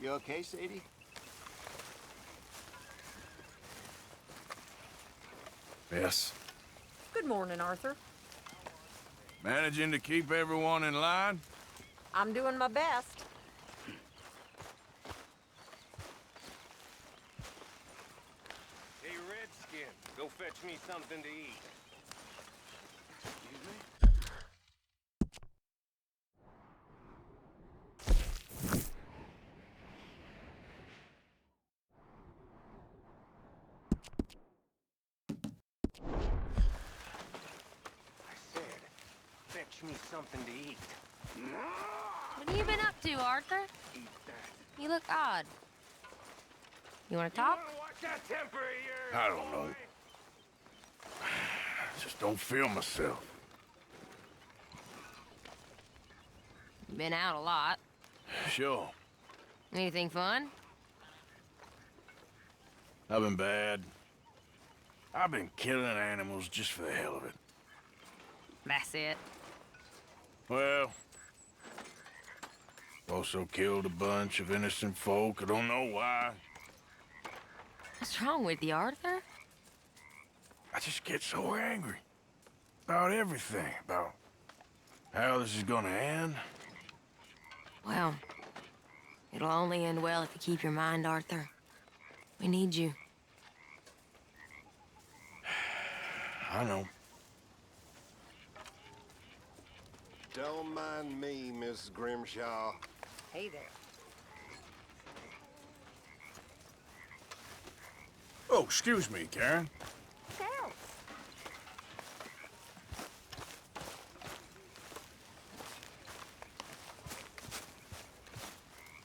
You okay, Sadie? Yes. Good morning, Arthur. Managing to keep everyone in line? I'm doing my best. Hey, Redskin, go fetch me something to eat. Excuse me? I said, fetch me something to eat. What have you been up to, Arthur? Eat that. You look odd. You want to talk? You wanna watch that temper of yours, I don't know. boy? I just don't feel myself. Been out a lot. Sure. Anything fun? I've been bad. I've been killing animals just for the hell of it. That's it. Well, also killed a bunch of innocent folk. I don't know why. What's wrong with you, Arthur? I just get so angry. About everything. About how this is gonna end. Well, it'll only end well if you keep your mind, Arthur. We need you. I know. Don't mind me, Miss Grimshaw. Hey there. Oh, excuse me, Karen. Cows.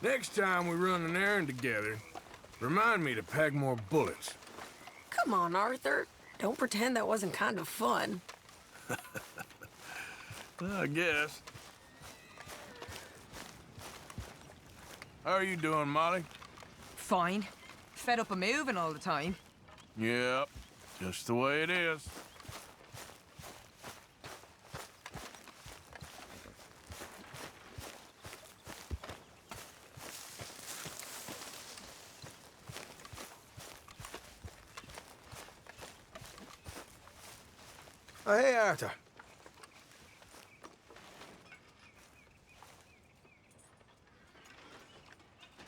Next time we run an errand together, remind me to pack more bullets. Come on, Arthur. Don't pretend that wasn't kind of fun. I guess. How are you doing, Molly? Fine. Fed up of moving all the time. Yep, just the way it is. Oh, hey, Arthur.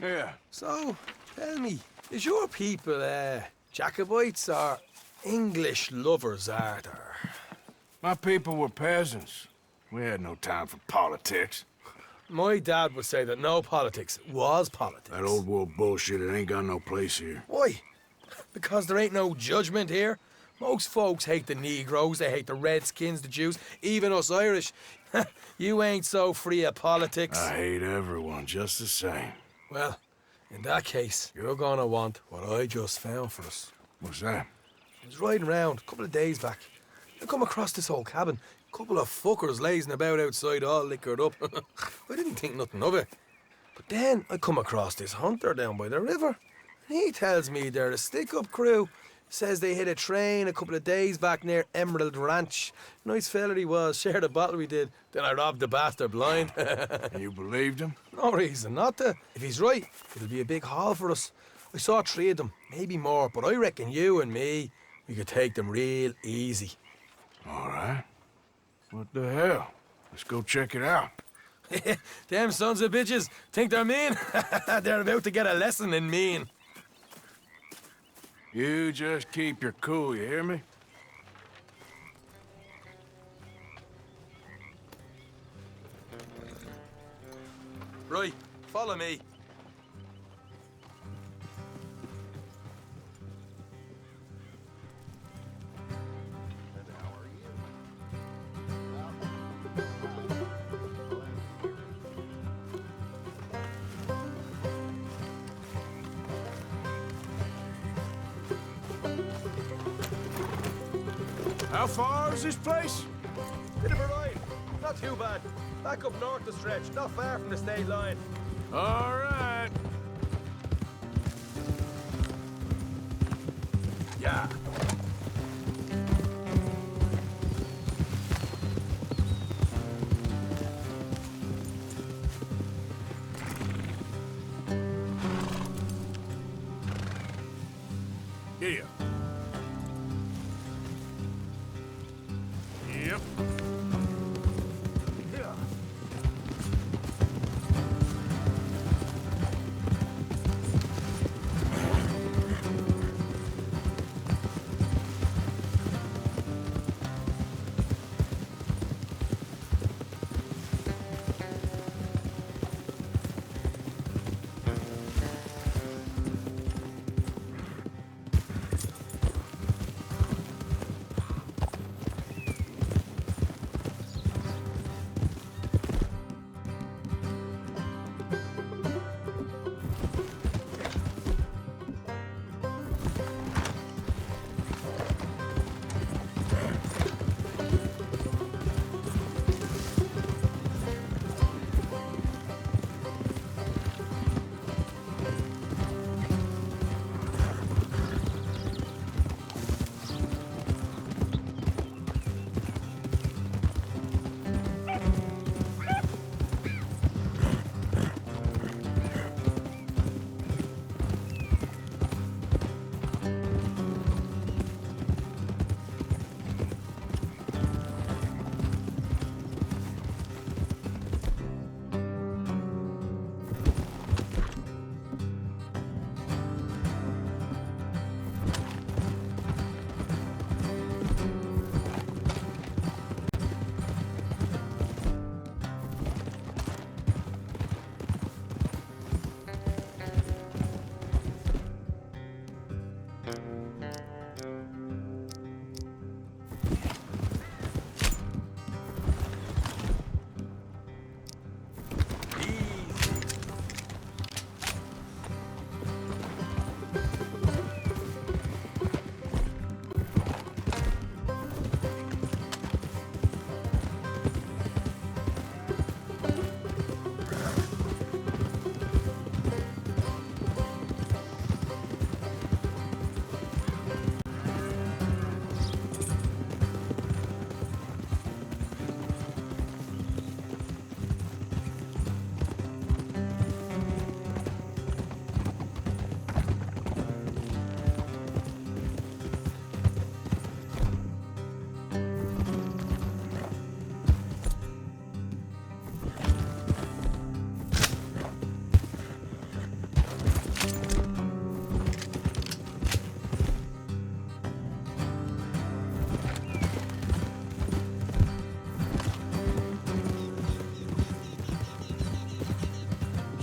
Yeah. So, tell me, is your people, Jacobites or English lovers, Arthur? My people were peasants. We had no time for politics. My dad would say that no politics was politics. That old world bullshit, it ain't got no place here. Why? Because there ain't no judgment here. Most folks hate the Negroes, they hate the Redskins, the Jews, even us Irish. You ain't so free of politics. I hate everyone just the same. Well, in that case, you're gonna want what I just found for us. What's that? I was riding around a couple of days back. I come across this old cabin. A couple of fuckers lazing about outside all liquored up. I didn't think nothing of it. But then I come across this hunter down by the river. And he tells me they're a stick-up crew. Says they hit a train a couple of days back near Emerald Ranch. Nice fella he was, shared a bottle we did. Then I robbed the bastard blind. And you believed him? No reason not to. If he's right, it'll be a big haul for us. I saw 3 of them, maybe more, but I reckon you and me, we could take them real easy. All right. What the hell? Let's go check it out. Them sons of bitches think they're mean. They're about to get a lesson in mean. You just keep your cool, you hear me? Right, follow me. How far is this place? Bit of a ride. Not too bad. Back up north the stretch, not far from the state line. All right. Yeah.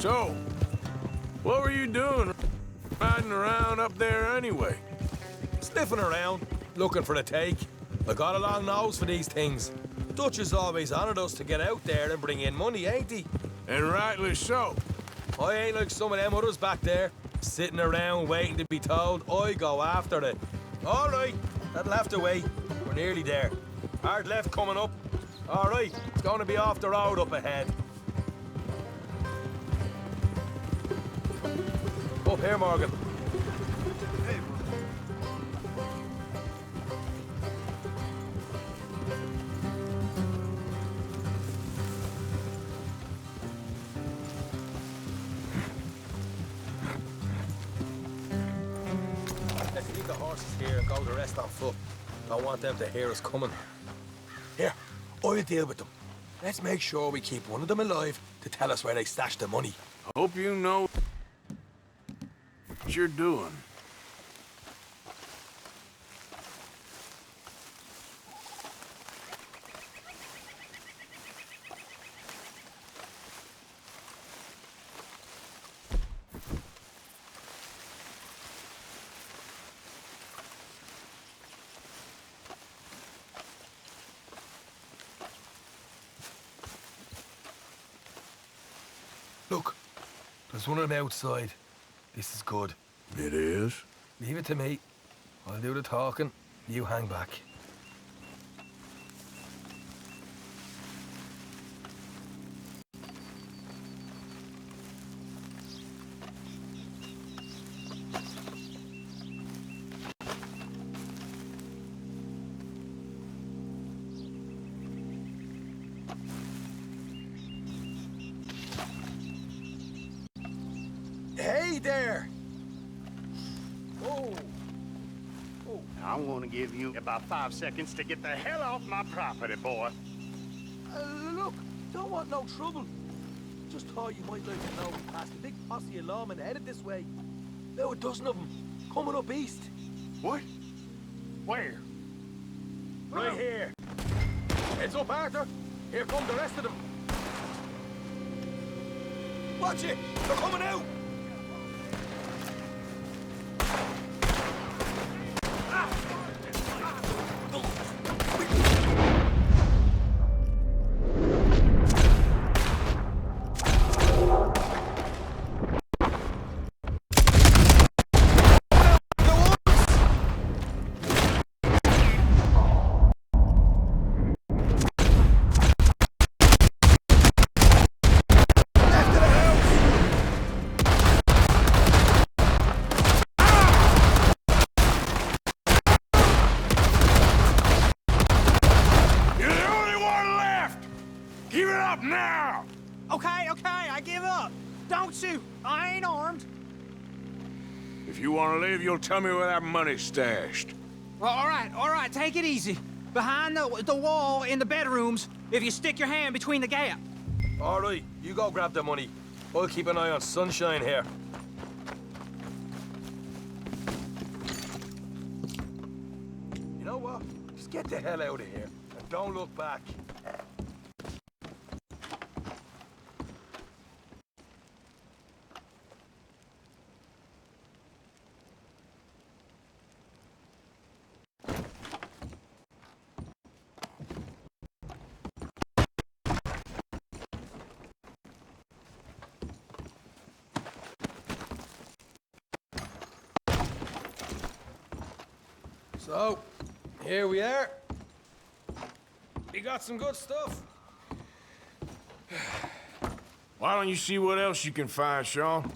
So, what were you doing riding around up there anyway? Sniffing around, looking for a take. I got a long nose for these things. Dutch has always honoured us to get out there and bring in money, ain't he? And rightly so. I ain't like some of them others back there, sitting around waiting to be told I go after it. All right, that'll have to wait. We're nearly there. Hard left coming up. All right, it's going to be off the road up ahead. Up here, Morgan. Let's leave the horses here and go the rest on foot. Don't want them to hear us coming. Here, I'll deal with them. Let's make sure we keep one of them alive to tell us where they stashed the money. I hope you know what you're doing. Look, there's one on the outside. This is good. It is? Leave it to me. I'll do the talking. You hang back. Hey there! Oh. I want to give you about 5 seconds to get the hell off my property, boy. Look, don't want no trouble. Just thought you might like to know we passed a big posse of lawmen headed this way. About a dozen of them, coming up east. What? Where? Right here. Heads up, Arthur. Here come the rest of them. Watch it! They're coming out! Now! Okay, I give up. Don't shoot. I ain't armed. If you want to leave, you'll tell me where that money's stashed. Well, all right, take it easy. Behind the wall in the bedrooms, if you stick your hand between the gap. All right, you go grab the money. I'll keep an eye on Sunshine here. You know what? Just get the hell out of here and don't look back. So, here we are. We got some good stuff. Why don't you see what else you can find, Sean?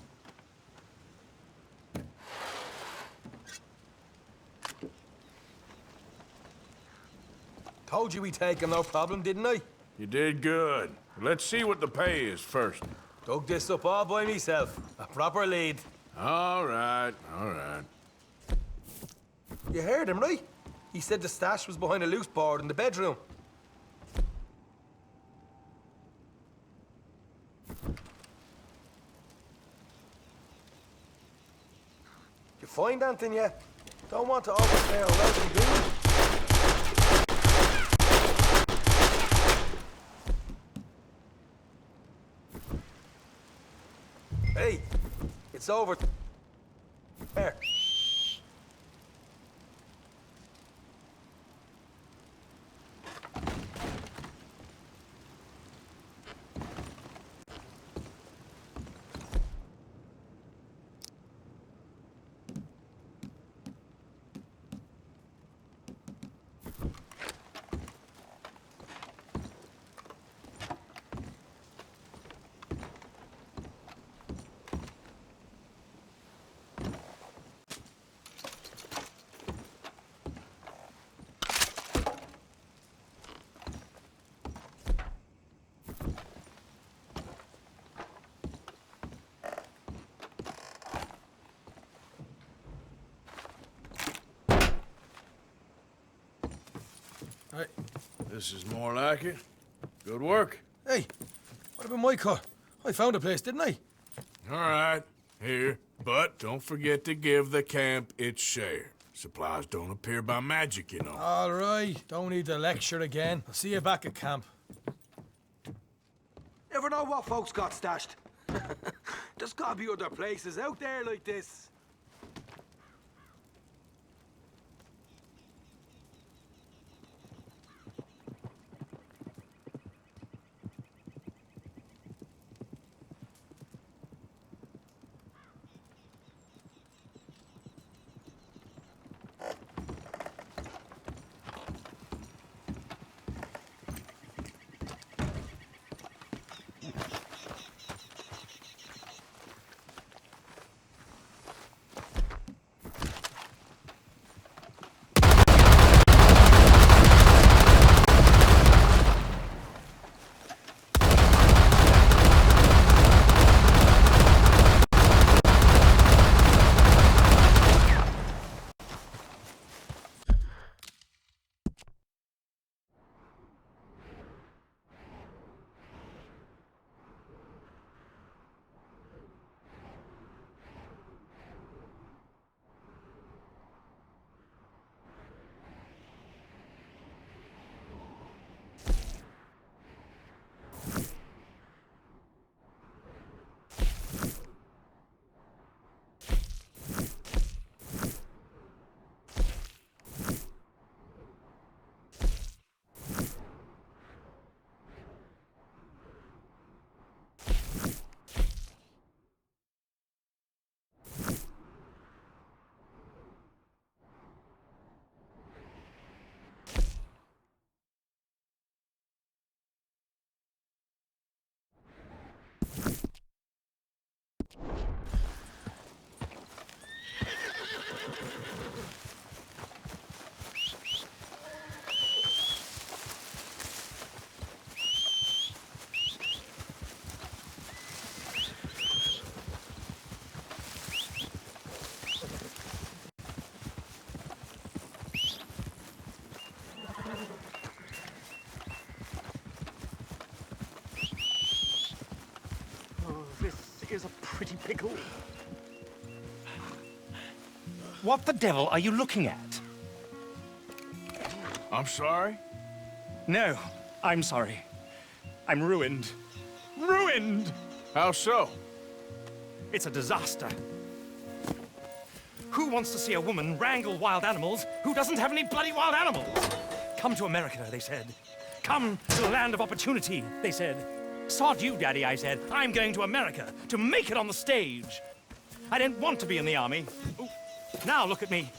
Told you we'd take him, no problem, didn't I? You did good. Let's see what the pay is first. Dug this up all by myself. A proper lead. All right, all right. You heard him, right? He said the stash was behind a loose board in the bedroom. You find anything yet? Don't want to overstay our welcome, do you? Hey, it's over there. Right. This is more like it. Good work. Hey, what about my car? I found a place, didn't I? All right, here. But don't forget to give the camp its share. Supplies don't appear by magic, you know. All right, don't need the lecture again. I'll see you back at camp. Never know what folks got stashed. There's gotta be other places out there like this. Is a pretty pickle. What the devil are you looking at? I'm sorry? No, I'm sorry. I'm ruined. Ruined! How so? It's a disaster. Who wants to see a woman wrangle wild animals who doesn't have any bloody wild animals? Come to America, they said. Come to the land of opportunity, they said. Sod you, Daddy, I said. I'm going to America to make it on the stage. I didn't want to be in the army. Ooh. Now look at me.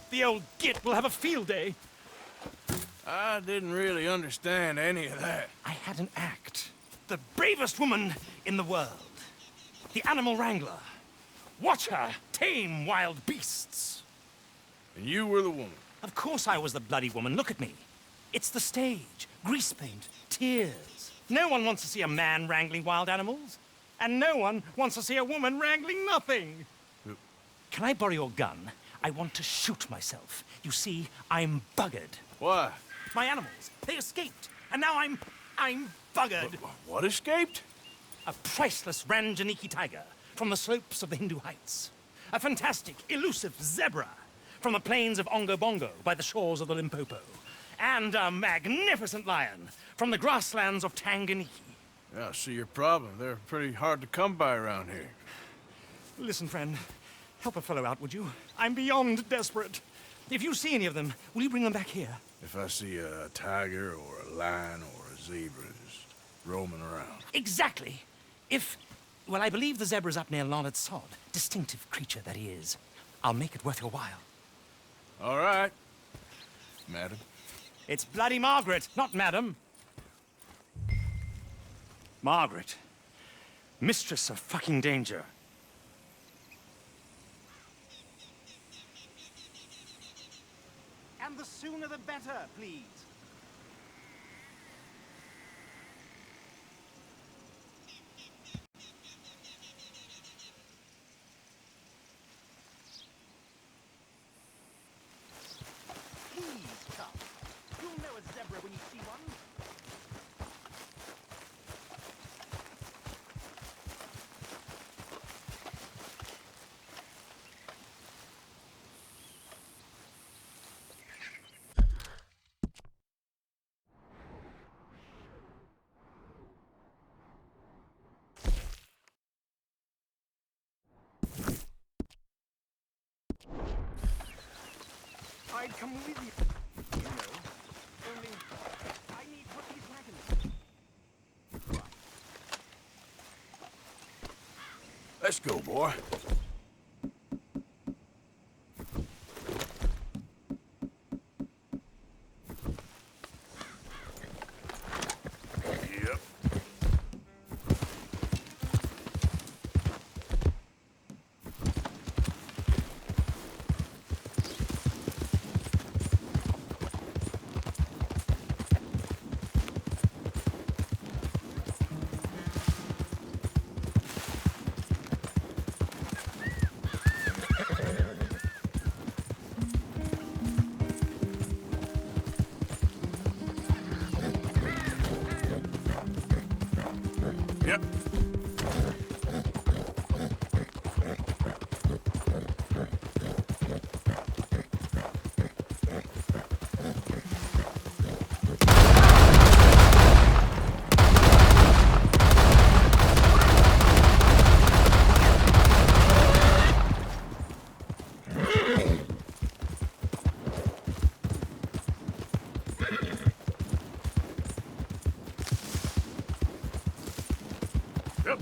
The old git will have a field day. I didn't really understand any of that. I had an act. The bravest woman in the world. The animal wrangler. Watch her tame wild beasts. And you were the woman. Of course I was the bloody woman. Look at me. It's the stage. Grease paint. Tears. No one wants to see a man wrangling wild animals. And no one wants to see a woman wrangling nothing. Can I borrow your gun? I want to shoot myself. You see, I'm buggered. Why? My animals, they escaped. And now I'm buggered. What escaped? A priceless Ranjaniki tiger from the slopes of the Hindu Heights. A fantastic, elusive zebra from the plains of Ongo Bongo by the shores of the Limpopo. And a magnificent lion from the grasslands of Tanganyika. Yeah, I see your problem. They're pretty hard to come by around here. Listen, friend. Help a fellow out, would you? I'm beyond desperate. If you see any of them, will you bring them back here? If I see a tiger or a lion or a zebra just roaming around. Exactly. Well, I believe the zebra's up near Larned Sod. Distinctive creature that he is. I'll make it worth your while. All right, madam. It's bloody Margaret, not madam. Margaret. Mistress of fucking danger. And the sooner the better, please. Please come. You'll know a zebra when you see one. I'd come with you. You know. Only I need what these wagons. Let's go, boy. Yep. Yep. Yep.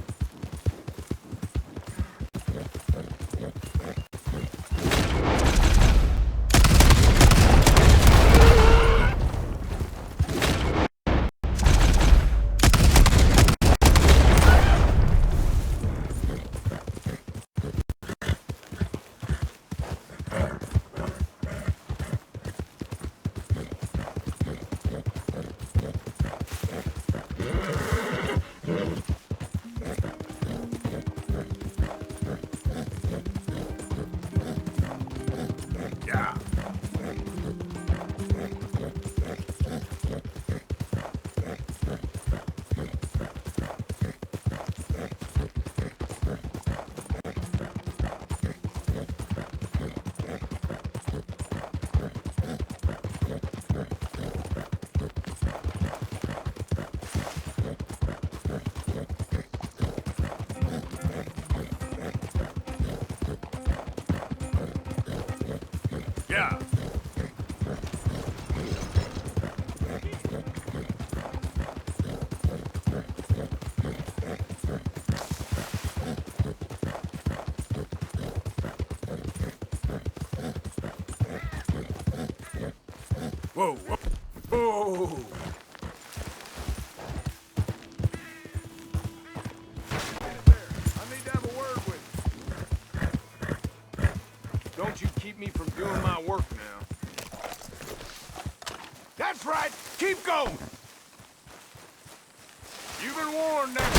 Yeah. Yeah. Whoa, whoa, whoa. I need to have a word with you. Don't you keep me from doing my work now. That's right. Keep going. You've been warned now.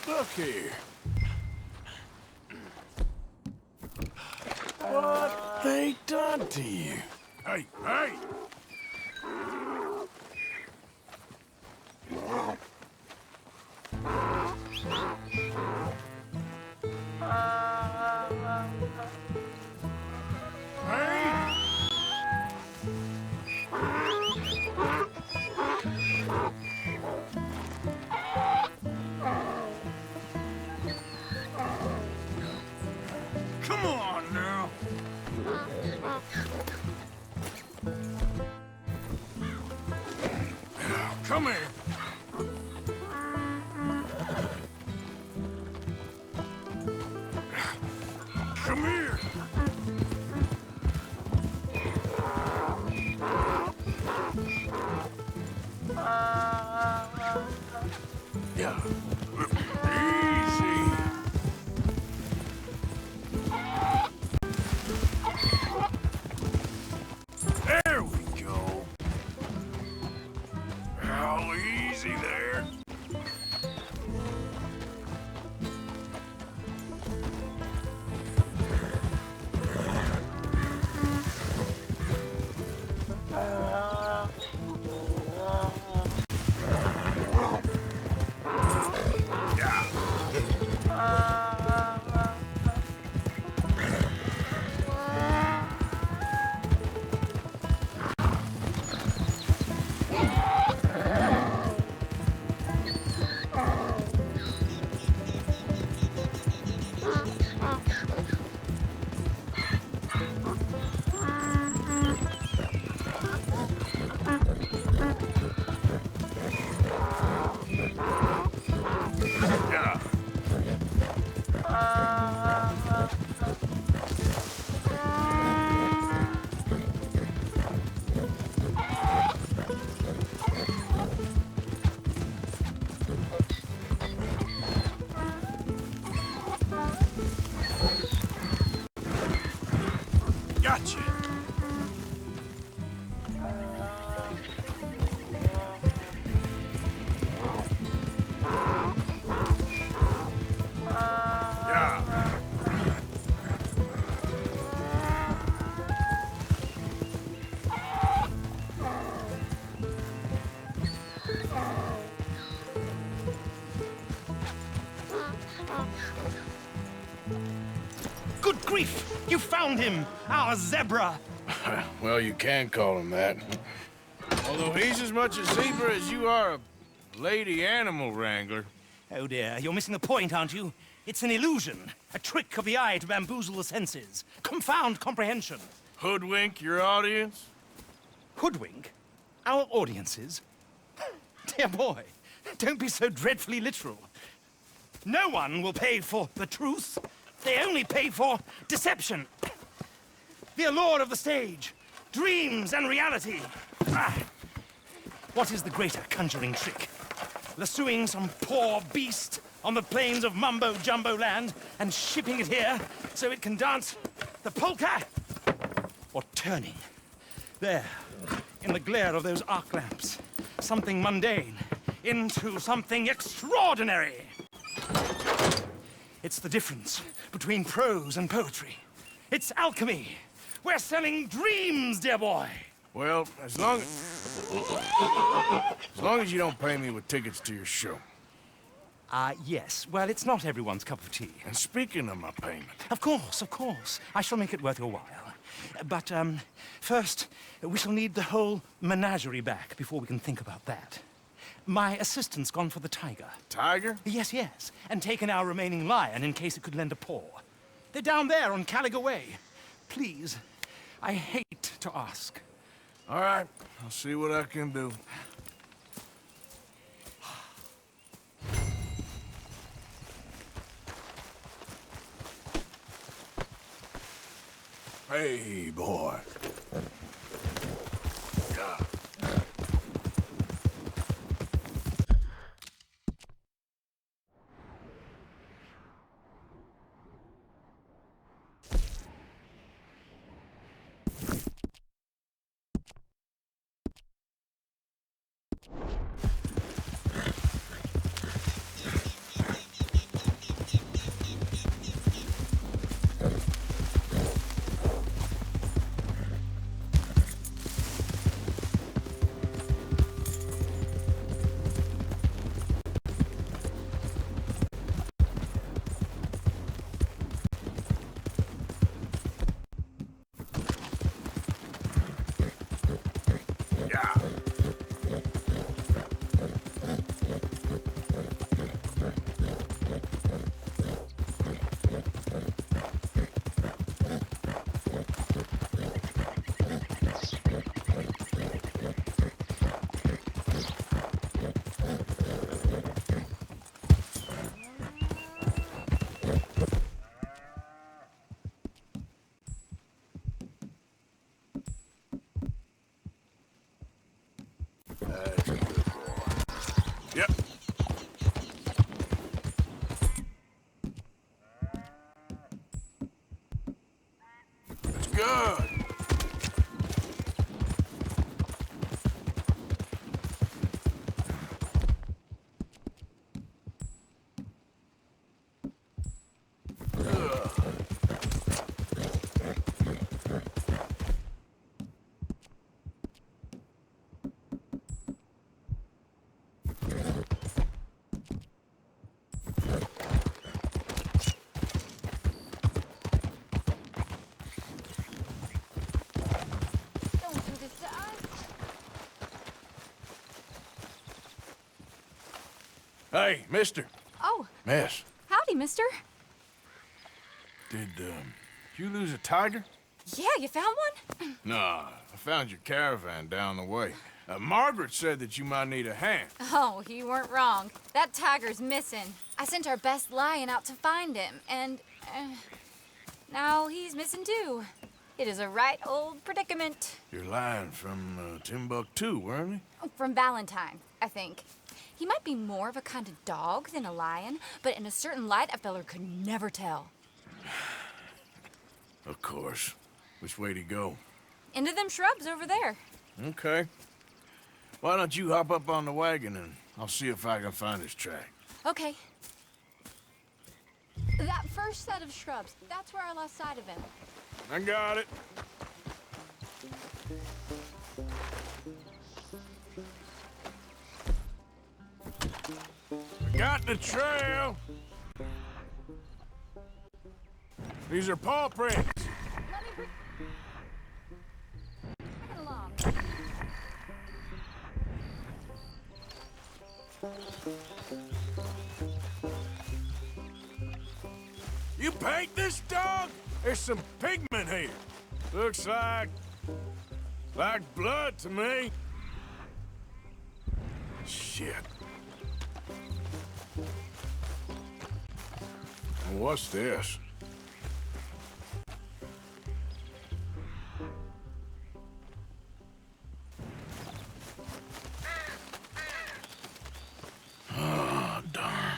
Look here. What they done to you? Hey, hey! Come on now. Come here. Come here. Yeah. Easy. There we go. How easy there. Gotcha. Good grief! You found him! Our zebra! Well, you can call him that. Although he's as much a zebra as you are a lady animal wrangler. Oh dear, you're missing the point, aren't you? It's an illusion. A trick of the eye to bamboozle the senses. Confound comprehension. Hoodwink your audience? Hoodwink? Our audiences? Dear boy, don't be so dreadfully literal. No one will pay for the truth. They only pay for deception. The allure of the stage, dreams and reality. Ah. What is the greater conjuring trick? Lassoing some poor beast on the plains of mumbo-jumbo land and shipping it here so it can dance the polka? Or turning, there, in the glare of those arc lamps, something mundane into something extraordinary? It's the difference between prose and poetry. It's alchemy. We're selling dreams, dear boy. Well, as long as you don't pay me with tickets to your show. Yes. Well, it's not everyone's cup of tea. And speaking of my payment... Of course, of course. I shall make it worth your while. But, first, we shall need the whole menagerie back before we can think about that. My assistant's gone for the tiger. Tiger? Yes, yes. And taken our remaining lion in case it could lend a paw. They're down there on Caliga Way. Please, I hate to ask. All right, I'll see what I can do. Hey, boy. good. Don't do this to us. Hey, mister. Oh, Miss, howdy, mister. did you lose a tiger? Yeah, you found one? Nah, I found your caravan down the way. Margaret said that you might need a hand. Oh, you weren't wrong. That tiger's missing. I sent our best lion out to find him, and now he's missing too. It is a right old predicament. You're lying from Timbuktu, weren't you? From Valentine, I think. He might be more of a kind of dog than a lion, but in a certain light, a feller could never tell. Of course. Which way to go? Into them shrubs over there. Okay. Why don't you hop up on the wagon and I'll see if I can find his track. Okay. That first set of shrubs, that's where I lost sight of him. I got it. Got the trail. These are paw prints. Let me bring it along. You paint this dog? There's some pigment here. Looks like blood to me. Shit. What's this? Oh, darn. I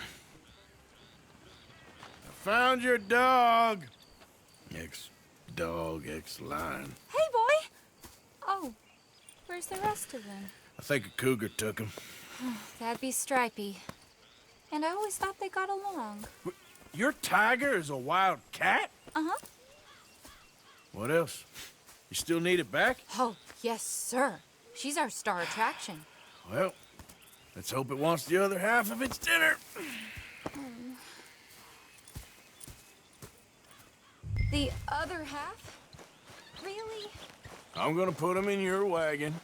found your dog. Ex-dog, ex-lion. Hey, boy! Oh, where's the rest of them? I think a cougar took him. That'd be Stripey. And I always thought they got along. Your tiger is a wild cat? Uh-huh. What else? You still need it back? Oh, yes, sir. She's our star attraction. Well, let's hope it wants the other half of its dinner. The other half? Really? I'm gonna put him in your wagon.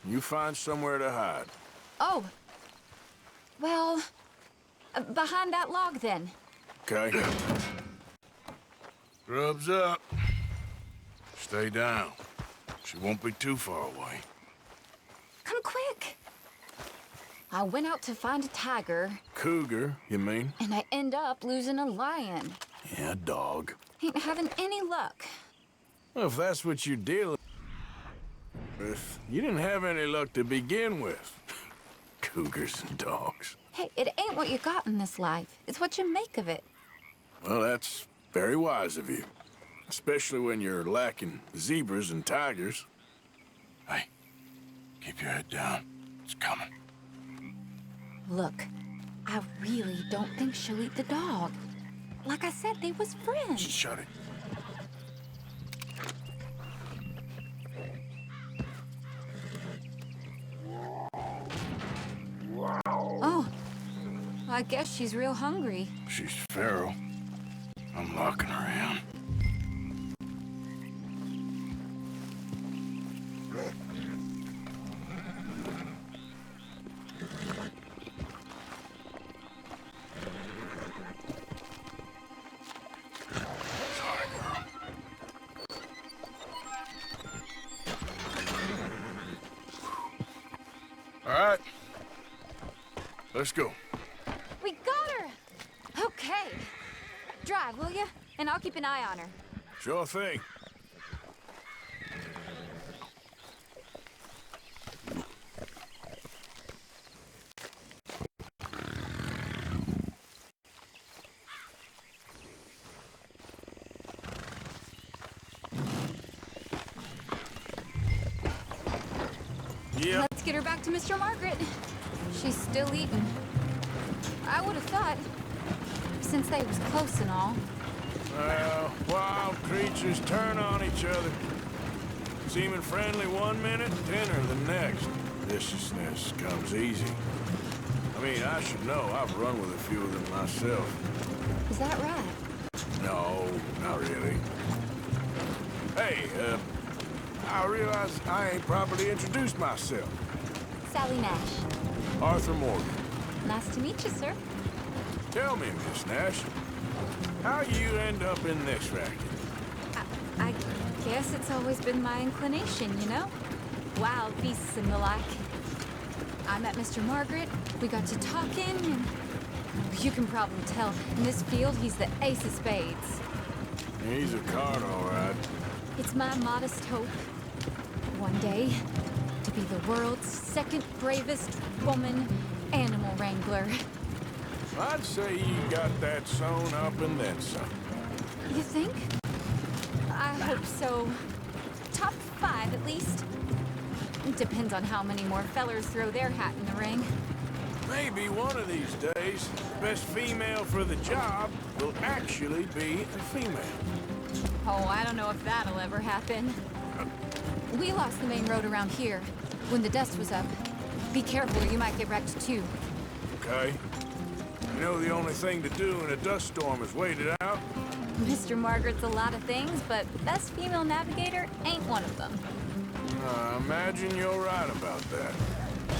You find somewhere to hide. Oh. Well, behind that log, then. Okay. Grub's up. Stay down. She won't be too far away. Come quick. I went out to find a tiger, Cougar, you mean? and I end up losing a lion. Yeah, dog. Ain't having any luck. Well, if that's what you're dealing with, you didn't have any luck to begin with. Cougars and dogs. Hey, it ain't what you got in this life. It's what you make of it. Well, that's very wise of you. Especially when you're lacking zebras and tigers. Hey, keep your head down. It's coming. Look, I really don't think she'll eat the dog. Like I said, they was friends. Shut it. Oh, I guess she's real hungry. She's feral. I'm locking her in. Sorry, girl. All right. Let's go. We got her! Okay. Drive, will you? And I'll keep an eye on her. Sure thing. Yep. Let's get her back to Mr. Margaret. She's still eating. I would have thought, since they was close and all. Well, wild creatures turn on each other. Seeming friendly one minute, dinner the next. Viciousness comes easy. I mean, I should know. I've run with a few of them myself. Is that right? No, not really. Hey, I realize I ain't properly introduced myself. Sally Nash. Arthur Morgan. Nice to meet you, sir. Tell me, Miss Nash, how you end up in this racket? I guess it's always been my inclination, you know? Wild beasts and the like. I met Mr. Margaret, we got to talking, and you can probably tell, in this field, he's the ace of spades. He's a card, all right. It's my modest hope, one day, to be the world's second bravest woman animal wrangler. I'd say you got that sewn up and then some. You think? I hope so. Top 5, at least. It depends on how many more fellers throw their hat in the ring. Maybe one of these days, the best female for the job will actually be a female. Oh, I don't know if that'll ever happen. We lost the main road around here when the dust was up. Be careful or you might get wrecked too. Okay. You know the only thing to do in a dust storm is wait it out? Mr. Margaret's a lot of things, but best female navigator ain't one of them. I imagine you're right about that.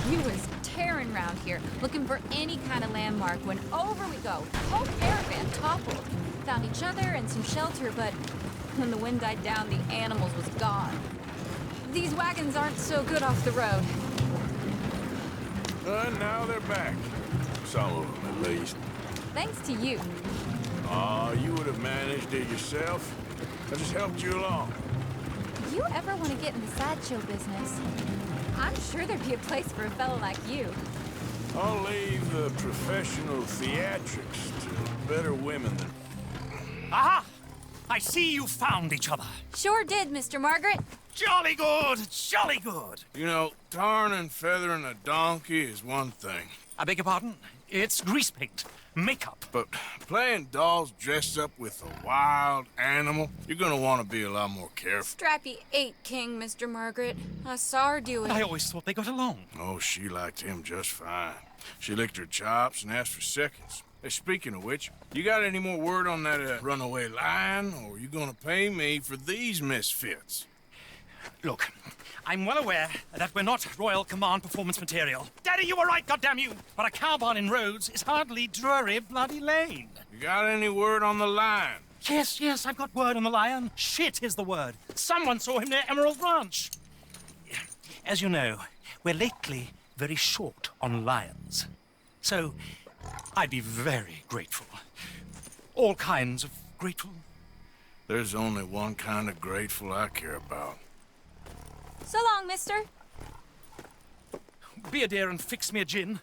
We was tearing around here, looking for any kind of landmark when over we go. Whole caravan toppled. Found each other and some shelter, but when the wind died down, the animals was gone. These wagons aren't so good off the road. Now they're back. Some of them, at least. Thanks to you. Aw, you would have managed it yourself. I just helped you along. You ever want to get in the sideshow business? I'm sure there'd be a place for a fellow like you. I'll leave the professional theatrics to better women than... Aha! I see you found each other. Sure did, Mr. Margaret. Jolly good, jolly good. You know, tarring and feathering a donkey is one thing. I beg your pardon? It's grease paint, makeup. But playing dolls dressed up with a wild animal, you're gonna want to be a lot more careful. Strappy ate King, Mr. Margaret. I saw her do it. I always thought they got along. Oh, she liked him just fine. She licked her chops and asked for seconds. Hey, speaking of which, you got any more word on that runaway lion, or are you gonna pay me for these misfits? Look, I'm well aware that we're not Royal Command performance material. Daddy, you were right, goddamn you! But a cow barn in Rhodes is hardly Drury Bloody Lane. You got any word on the lion? Yes, I've got word on the lion. Shit is the word. Someone saw him near Emerald Ranch. As you know, we're lately very short on lions. So, I'd be very grateful. All kinds of grateful. There's only one kind of grateful I care about. So long, mister. Be a dear and fix me a gin.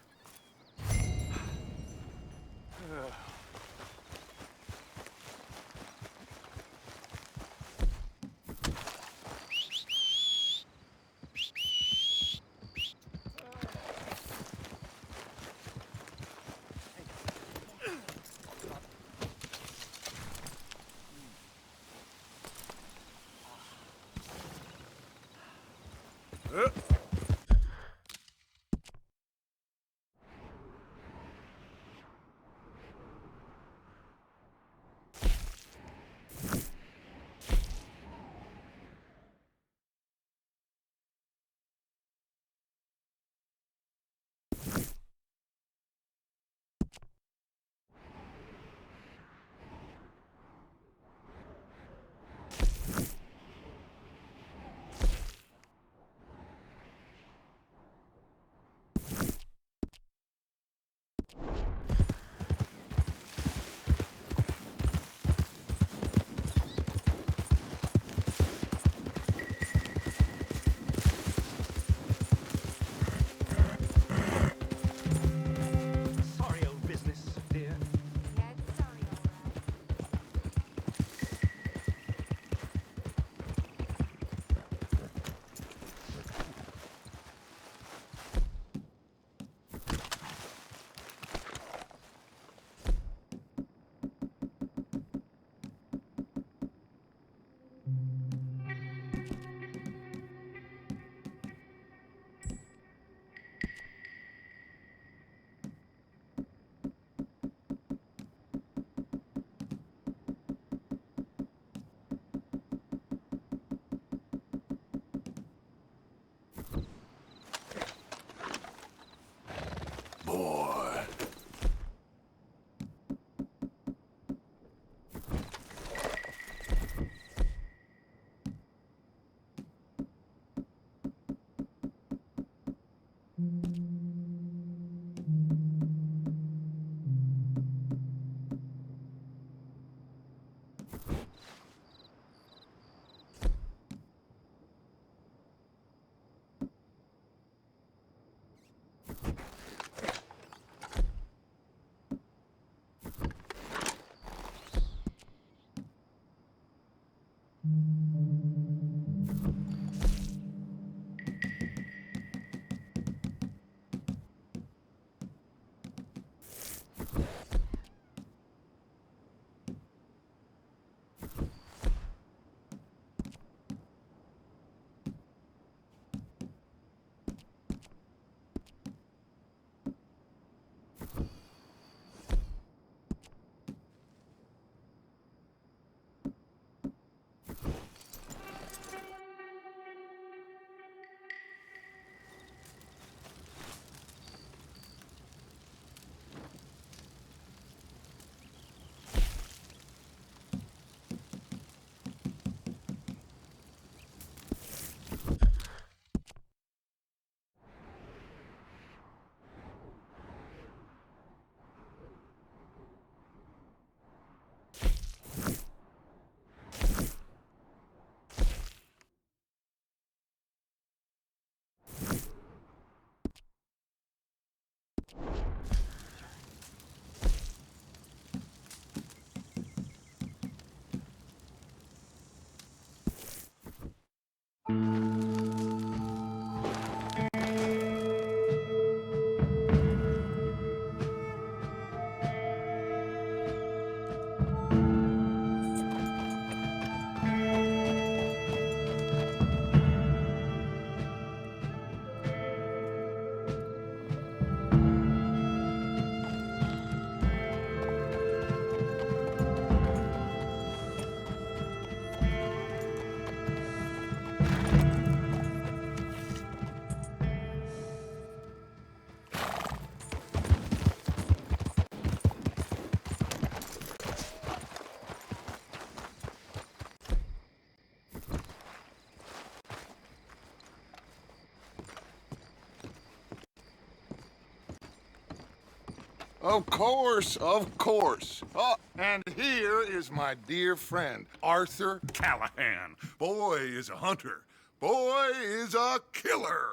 Of course, of course. Oh, and here is my dear friend, Arthur Callahan. Boy is a hunter. Boy is a killer.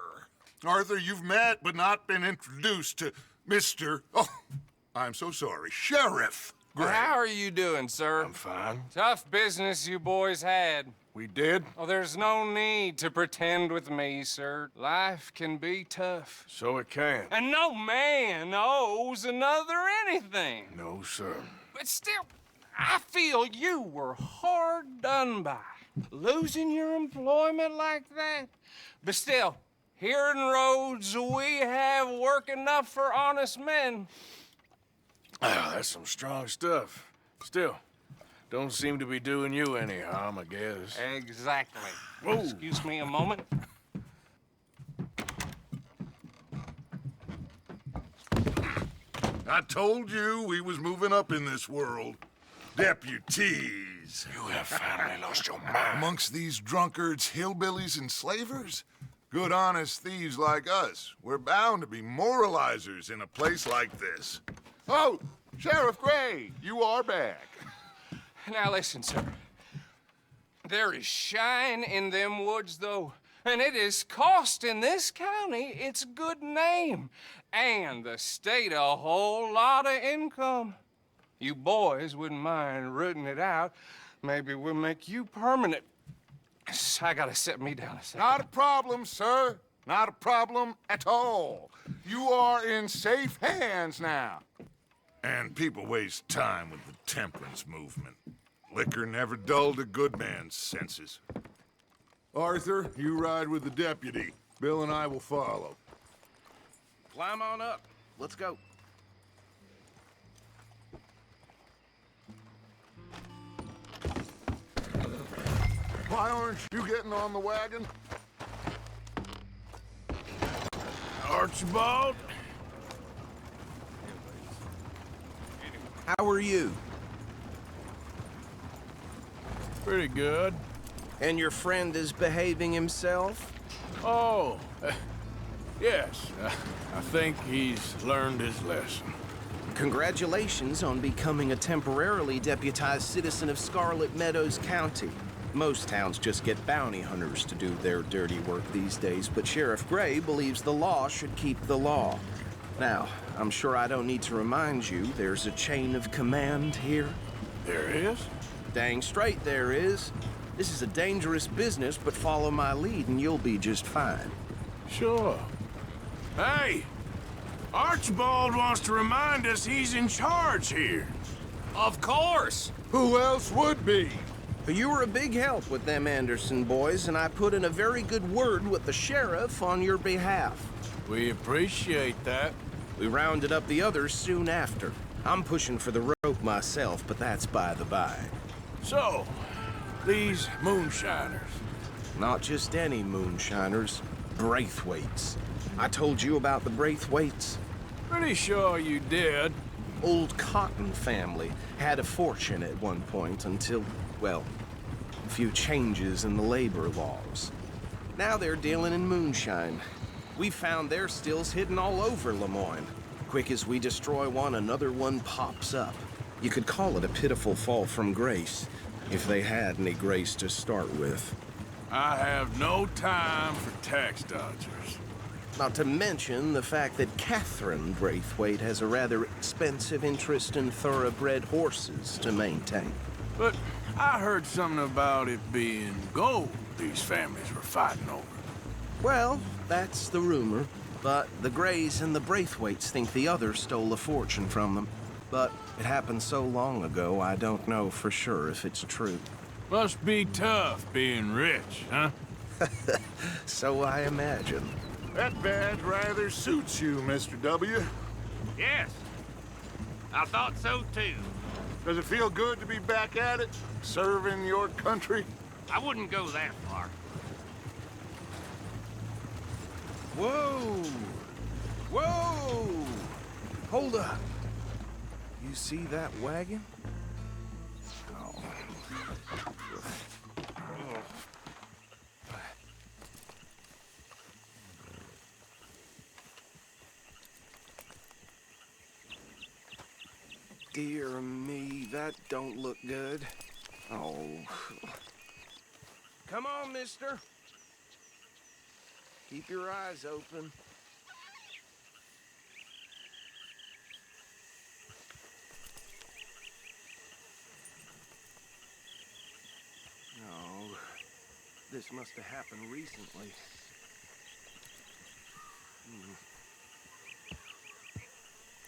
Arthur, you've met but not been introduced to Mr. Oh, I'm so sorry, Sheriff Gray. How are you doing, sir? I'm fine. Tough business you boys had. We did? Oh, there's no need to pretend with me, sir. Life can be tough. So it can. And no man owes another anything. No, sir. But still, I feel you were hard done by. Losing your employment like that. But still, here in Rhodes, we have work enough for honest men. Ah, that's some strong stuff. Still, don't seem to be doing you any harm, I guess. Exactly. Whoa. Excuse me a moment. I told you we was moving up in this world. Deputies. You have finally lost your mind. Amongst these drunkards, hillbillies, and slavers? Good, honest thieves like us. We're bound to be moralizers in a place like this. Oh, Sheriff Gray, you are back. Now listen, sir. There is shine in them woods, though, and it is costing this county its good name and the state a whole lot of income. You boys wouldn't mind rooting it out. Maybe we'll make you permanent. I gotta sit me down a second. Not a problem, sir. Not a problem at all. You are in safe hands now. And people waste time with the temperance movement. Liquor never dulled a good man's senses. Arthur, you ride with the deputy. Bill and I will follow. Climb on up. Let's go. Why aren't you getting on the wagon? Archibald? How are you? Pretty good. And your friend is behaving himself? Oh, yes. I think he's learned his lesson. Congratulations on becoming a temporarily deputized citizen of Scarlet Meadows County. Most towns just get bounty hunters to do their dirty work these days, but Sheriff Gray believes the law should keep the law. Now, I'm sure I don't need to remind you there's a chain of command here. There is? Dang straight there is. This is a dangerous business, but follow my lead and you'll be just fine. Sure. Hey! Archibald wants to remind us he's in charge here. Of course! Who else would be? You were a big help with them Anderson boys, and I put in a very good word with the sheriff on your behalf. We appreciate that. We rounded up the others soon after. I'm pushing for the rope myself, but that's by the by. So, these moonshiners. Not just any moonshiners, Braithwaites. I told you about the Braithwaites? Pretty sure you did. Old Cotton family had a fortune at one point until, well, a few changes in the labor laws. Now they're dealing in moonshine. We found their stills hidden all over Lemoyne. Quick as we destroy one, another one pops up. You could call it a pitiful fall from grace, if they had any grace to start with. I have no time for tax dodgers. Not to mention the fact that Catherine Braithwaite has a rather expensive interest in thoroughbred horses to maintain. But I heard something about it being gold these families were fighting over. Well, that's the rumor. But the Greys and the Braithwaites think the others stole a fortune from them. But it happened so long ago, I don't know for sure if it's true. Must be tough being rich, huh? So I imagine. That badge rather suits you, Mr. W. Yes. I thought so too. Does it feel good to be back at it, serving your country? I wouldn't go that far. Whoa! Whoa! Hold up. You see that wagon? Oh. Dear me, that don't look good. Oh. Come on, mister. Keep your eyes open. No, this must have happened recently.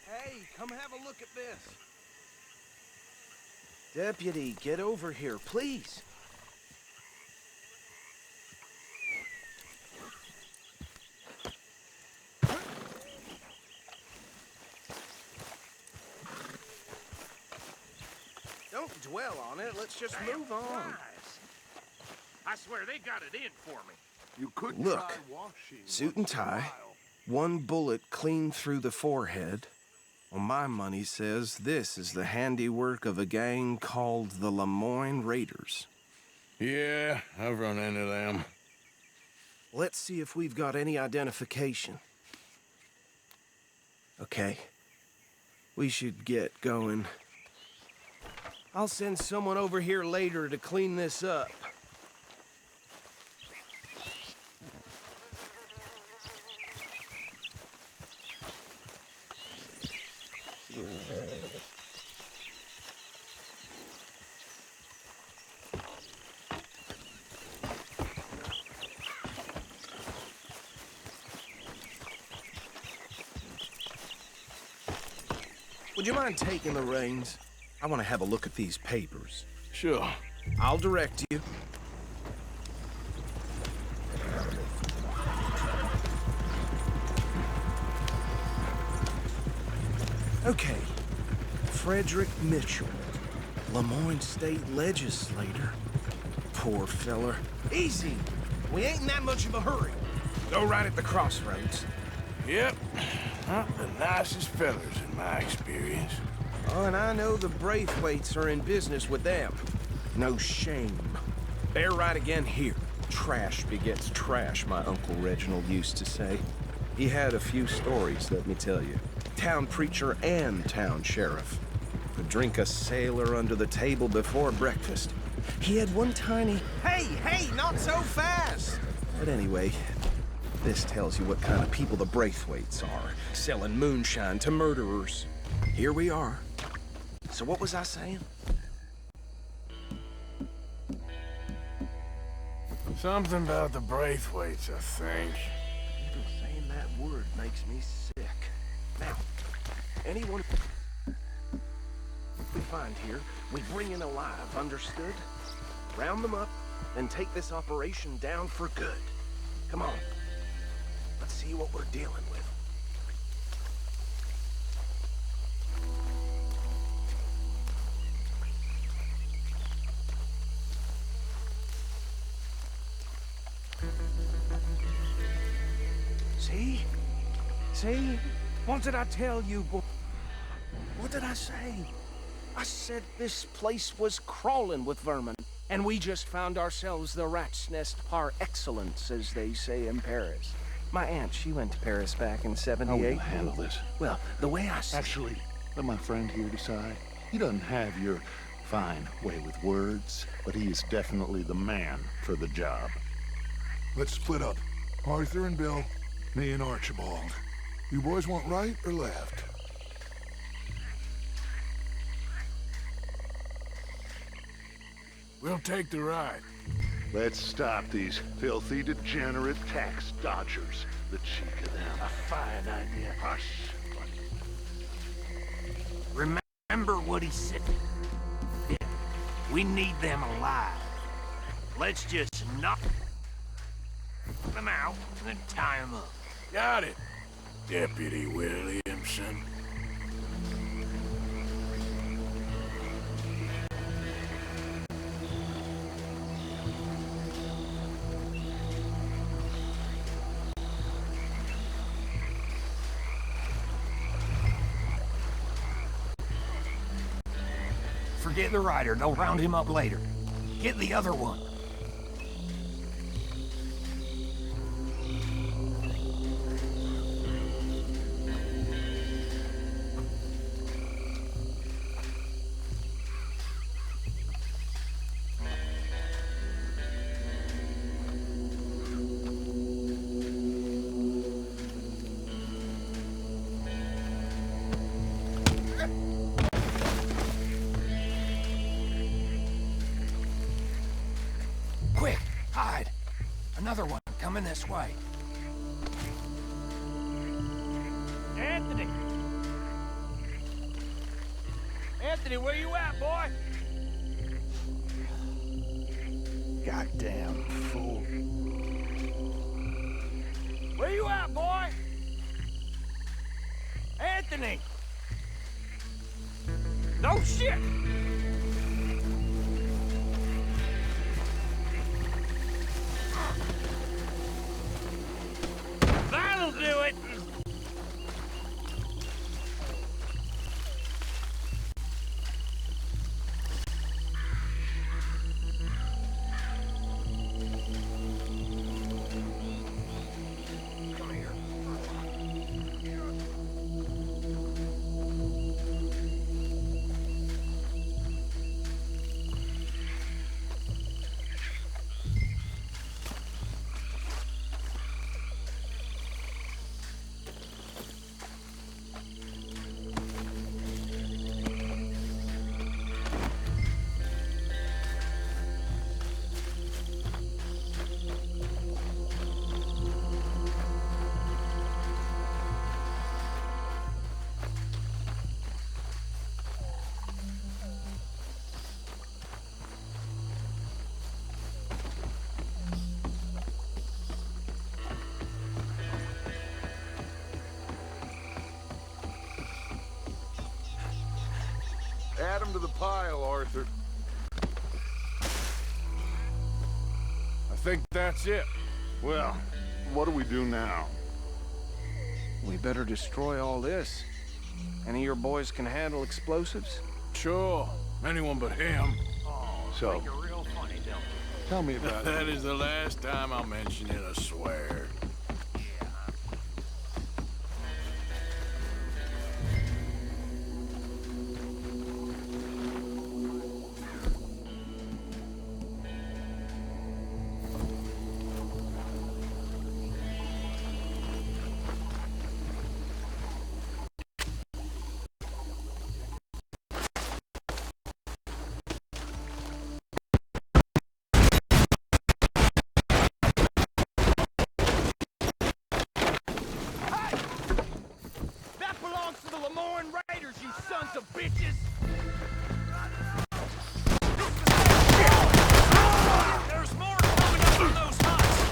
Hey, come have a look at this. Deputy, get over here, please. Don't dwell on it. Let's just move on. I swear they got it in for me. You could Look, try washing. suit and tie, one bullet clean through the forehead. Well, my money says this is the handiwork of a gang called the Lemoyne Raiders. Yeah, I've run into them. Let's see if we've got any identification. Okay. We should get going. I'll send someone over here later to clean this up. Would you mind taking the reins? I want to have a look at these papers. Sure. I'll direct you. Okay. Frederick Mitchell, Lemoyne State Legislator. Poor feller. Easy. We ain't in that much of a hurry. Go right at the crossroads. Yep. Not the nicest fellers in my experience. Oh, and I know the Braithwaites are in business with them. No shame. Bear right again here. Trash begets trash, my Uncle Reginald used to say. He had a few stories, let me tell you. Town preacher and town sheriff. Could drink a sailor under the table before breakfast. He had one tiny... Hey, not so fast! But anyway, this tells you what kind of people the Braithwaites are. Selling moonshine to murderers. Here we are. So what was I saying? Something about the Braithwaites, I think. Even saying that word makes me sick. Now, anyone we find here, we bring in alive, understood? Round them up, and take this operation down for good. Come on. Let's see what we're dealing with. See? See? What did I tell you, boy? What did I say? I said this place was crawling with vermin, and we just found ourselves the rat's nest par excellence, as they say in Paris. My aunt, she went to Paris back in '78. How will you handle this? Well, the way I see... Actually, let my friend here decide. He doesn't have your fine way with words, but he is definitely the man for the job. Let's split up. Arthur and Bill, Me and Archibald. You boys want right or left? We'll take the right. Let's stop these filthy, degenerate tax dodgers. The cheek of them. A fine idea. Hush. Remember what he said. Yeah, we need them alive. Let's just knock them out and then tie them up. Got it, Deputy Williamson. Forget the rider. They'll round him up later. Get the other one. Quick, hide. Another one coming this way. Anthony! Anthony, where you at, boy? Goddamn fool. Where you at, boy? Anthony! No shit! That'll do it! Come here. Add them to the pile, Arthur. I think that's it. Well, what do we do now? We better destroy all this. Any of your boys can handle explosives? Sure. Anyone but him. So, You're real funny, don't you? tell me about it. That is the last time I'll mention it, I swear. That belongs to the Lemoyne Raiders, you sons of bitches! There's more coming up from those huts!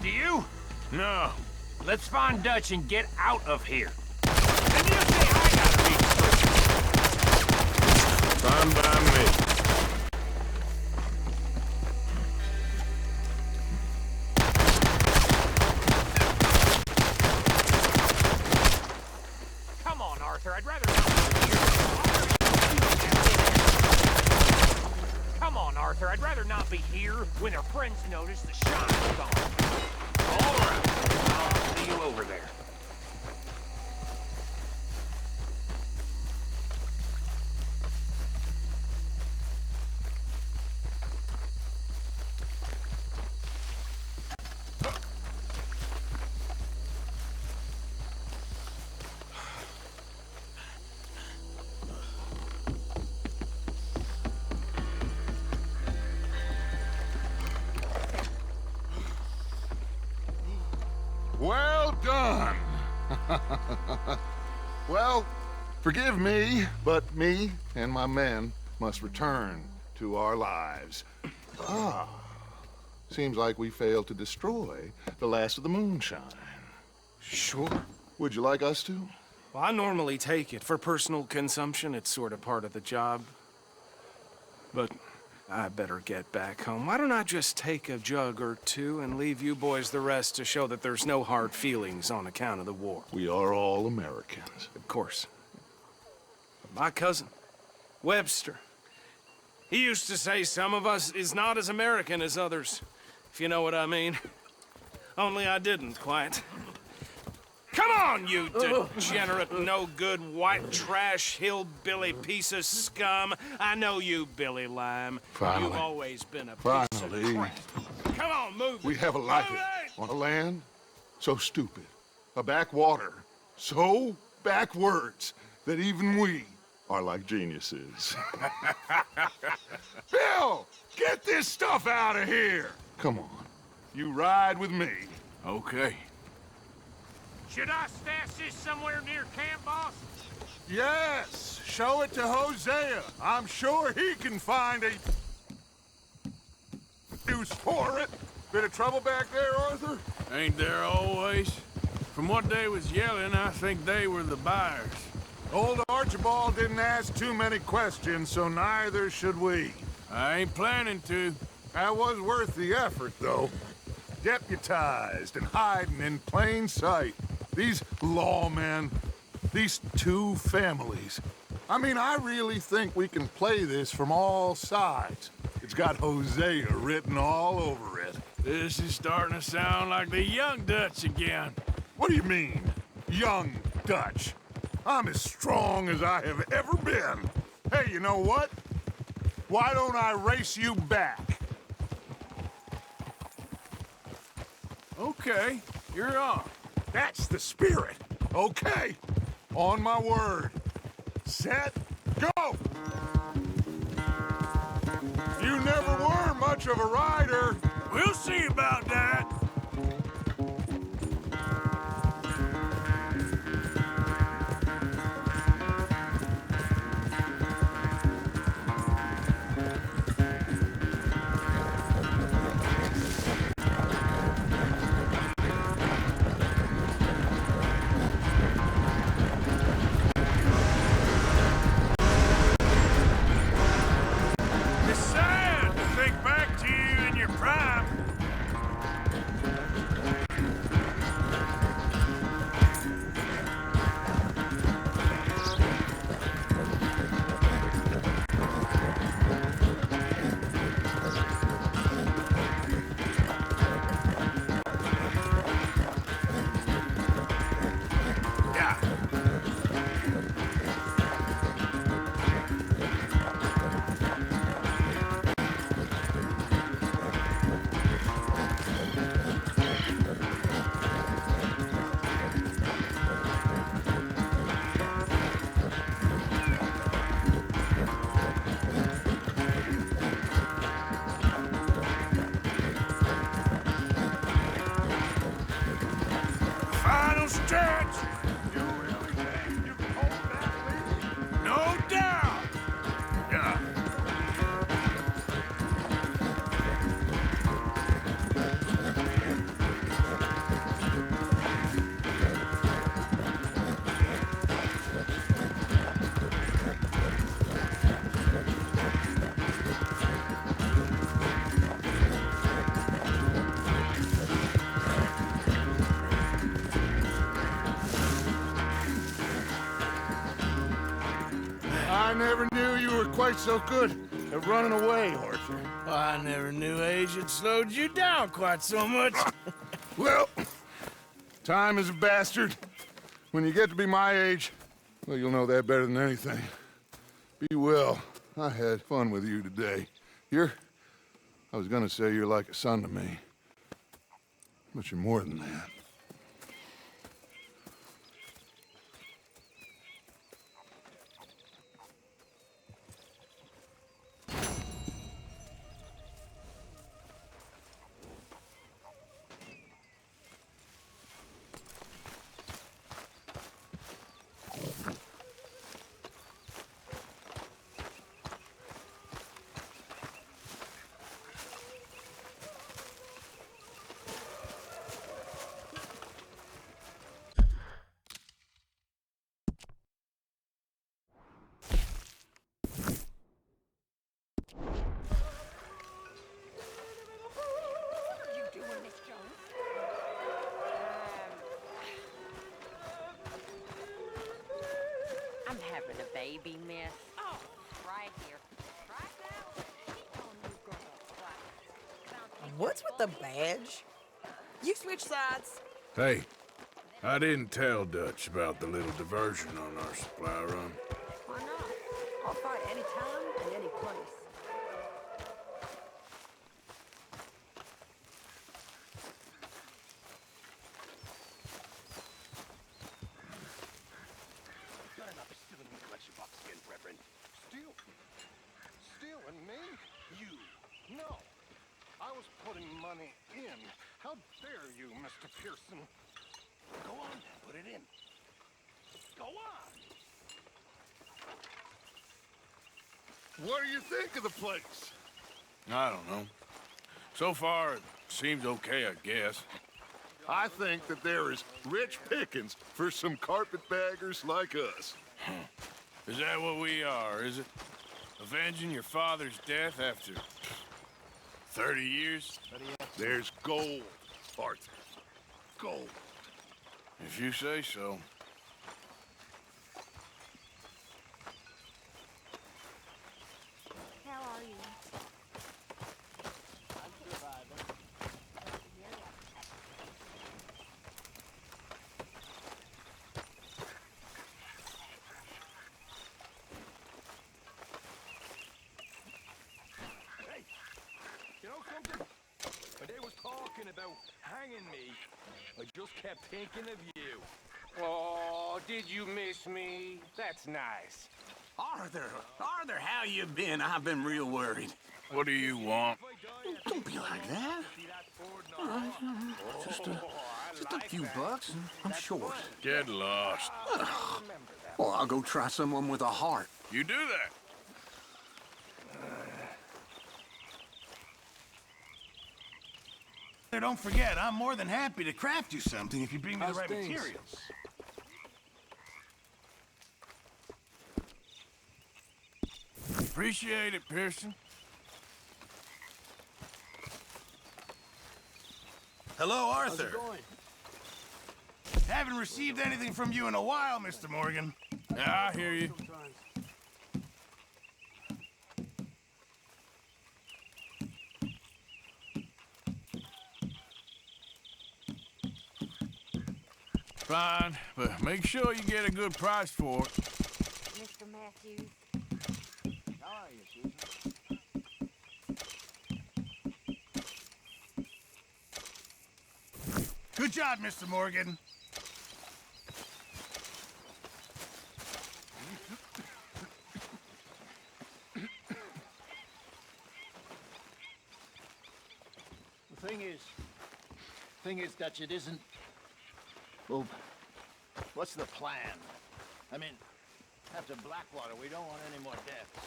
Do you? No. Let's find Dutch and get out of here. Fine by me. Come on, Arthur. I'd rather not be here. Come on, Arthur. I'd rather not be here when our friends notice the shine's gone. All right. I'll see you over there. Well done. Well, forgive me, but me and my men must return to our lives. Ah, seems like we failed to destroy the last of the moonshine. Sure. Would you like us to? Well, I normally take it. For personal consumption, it's sort of part of the job. But I better get back home. Why don't I just take a jug or two and leave you boys the rest to show that there's no hard feelings on account of the war? We are all Americans. Of course. But my cousin, Webster, he used to say some of us is not as American as others, if you know what I mean. Only I didn't quite. Come on, you degenerate, no-good, white trash, hillbilly piece of scum. I know you, Billy Lime. Finally. You've always been a piece Finally. of crap. Come on, move We it. have a life Move it! on a land so stupid, a backwater so backwards that even we are like geniuses. Bill, get this stuff out of here. Come on, you ride with me. Okay. Should I stash this somewhere near camp, boss? Yes, show it to Hosea. I'm sure he can find a use for it. Bit of trouble back there, Arthur? Ain't there always? From what they was yelling, I think they were the buyers. Old Archibald didn't ask too many questions, so neither should we. I ain't planning to. That was worth the effort, though. Deputized and hiding in plain sight. These lawmen, these two families. I mean, I really think we can play this from all sides. It's got Hosea written all over it. This is starting to sound like the young Dutch again. What do you mean, young Dutch? I'm as strong as I have ever been. Hey, you know what? Why don't I race you back? Okay, you're on. That's the spirit. Okay, on my word. Set, go! You never were much of a rider. We'll see about that. It's sad to think back to you in your prime. Final stretch. You really think you can hold that lead? No doubt. Yeah. never knew you were quite so good at running away, Arthur. I never knew age had slowed you down quite so much. Well, time is a bastard. When you get to be my age, well, you'll know that better than anything. Be well. I had fun with you today. I was gonna say you're like a son to me. But you're more than that. I'm having a baby, miss. Oh, right here. Right now. What's with the badge? You switch sides. Hey, I didn't tell Dutch about the little diversion on our supply run. Why not? I'll fight any time and any place. Better not be stealing the collection box again, Reverend. Stealing me? You? No. I was putting money in. How dare you, Mr. Pearson? Go on, put it in. Go on. What do you think of the place? I don't know. So far, it seems okay, I guess. I think that there is rich pickings for some carpetbaggers like us. Is that what we are, is it? Avenging your father's death after 30 years? There's gold, Arthur. Gold. If you say so. How are you? Hey, you know something? When they was talking about hanging me, I just kept thinking of you. Oh, did you miss me? That's nice. Arthur, how you been? I've been real worried. What do you want? Don't be like that. All right, just a few bucks, and I'm short. Get lost. Well, I'll go try someone with a heart. You do that. Don't forget, I'm more than happy to craft you something if you bring me the right materials. Appreciate it, Pearson. Hello, Arthur. Haven't received anything from you in a while, Mr. Morgan. Yeah, I hear you. Fine, but make sure you get a good price for it. Mr. Matthews. How are you, Susan? Good job, Mr. Morgan. The thing is Dutch, it isn't... Well, what's the plan? I mean, after Blackwater, we don't want any more deaths.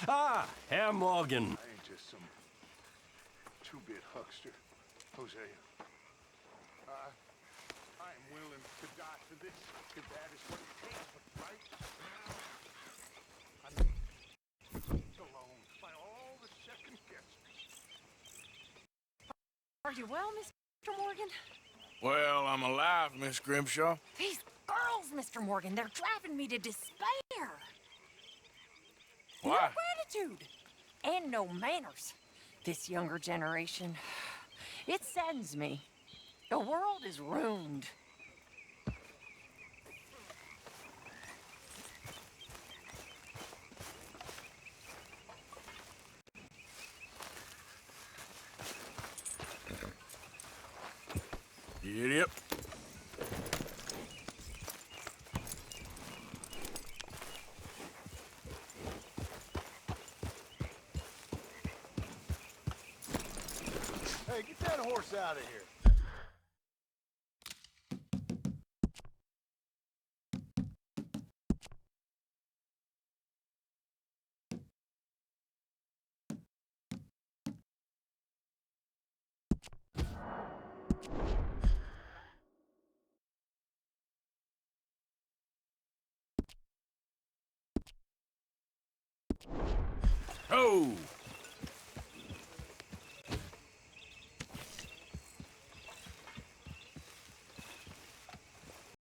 Ah, Herr Morgan. I ain't just some two-bit huckster, Hosea. I'm willing to die for this, if that is what it takes, but right now, I'm alone by all the second guesses. Are you well, Mr. Morgan? Well, I'm alive, Miss Grimshaw. girls, Mr. Morgan. They're driving me to despair. Why? No gratitude. And no manners. This younger generation, it saddens me. The world is ruined. Giddy up. Hey, get that horse out of here. Oh!